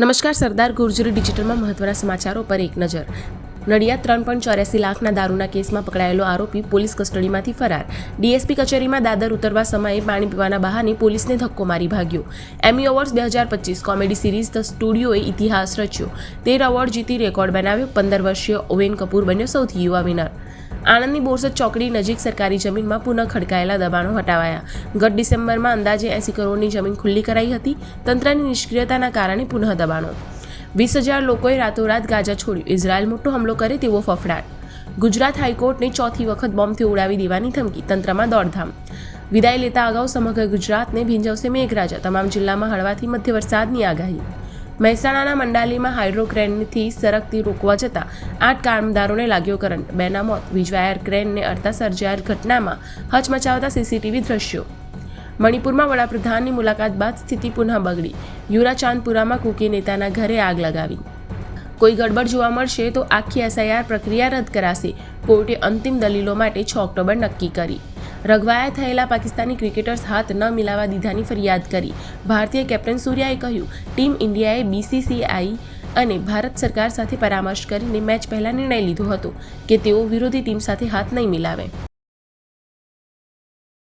નમસ્કાર. સરદાર ગુર્જરી ડિજિટલમાં મહત્વના સમાચારો પર એક નજર. નડિયાદ 3.84 લાખના દારૂના કેસમાં પકડાયેલો આરોપી પોલીસ કસ્ટડીમાંથી ફરાર. ડીએસપી કચેરીમાં દાદર ઉતરવા સમયે પાણી પીવાના બહાને પોલીસને ધક્કો મારી ભાગ્યો. એમી એવોર્ડ્સ 2025 કોમેડી સિરીઝ ધ સ્ટુડિયોએ ઇતિહાસ રચ્યો. 13 એવોર્ડ જીતી રેકોર્ડ બનાવ્યો. 15 વર્ષીય ઓવેન કપૂર બન્યો સૌથી યુવા વિનર. આણંદની બોરસદ ચોકડી નજીક સરકારી જમીનમાં પુનઃ ખડકાયેલા દબાણો હટાવાયા. ગત ડિસેમ્બરમાં અંદાજે 80 કરોડની જમીન ખુલ્લી કરાઈ હતી. તંત્રની નિષ્ક્રિયતાના કારણે પુનઃ દબાણો. 20,000 લોકોએ રાતોરાત ગાઝા છોડ્યું. ઇઝરાયલ મોટો હુમલો કરે તેવો ફફડાટ. ગુજરાત હાઈકોર્ટને ચોથી વખત બોમ્બથી ઉડાવી દેવાની ધમકી. તંત્રમાં દોડધામ. વિદાય લેતા અગાઉ સમગ્ર ગુજરાતને ભીંજવશે મેઘરાજા. તમામ જિલ્લામાં હળવાથી મધ્ય વરસાદની આગાહી. મહેસાણાના મંડાલીમાં હાઇડ્રોક્રેનથી સરકતી રોકવા જતા 8 કામદારોને લાગ્યો કરંટ. 2ના મોત. વીજવાયર ક્રેનને અડતા સર્જાયેલ ઘટનામાં હચમચાવતા સીસીટીવી દ્રશ્યો. મણિપુરમાં વડાપ્રધાનની મુલાકાત બાદ સ્થિતિ પુનઃ બગડી. યુરાચાંદપુરામાં કુકી નેતાના ઘરે આગ લગાવી. કોઈ ગડબડ જોવા મળશે તો આખી એસઆઈઆર પ્રક્રિયા રદ કરાશે. કોર્ટે અંતિમ દલીલો માટે 6 ઓક્ટોબર નક્કી કરી. રઘવાયા થયેલા પાકિસ્તાની ક્રિકેટર્સ હાથ ન મિલાવા દીધાની ફરિયાદ કરી. ભારતીય કેપ્ટન સૂર્યાએ કહ્યું, ટીમ ઇન્ડિયાએ બીસીસીઆઈ અને ભારત સરકાર સાથે પરામર્શ કરીને મેચ પહેલા નિર્ણય લીધો હતો કે તેઓ વિરોધી ટીમ સાથે હાથ નહીં મિલાવે.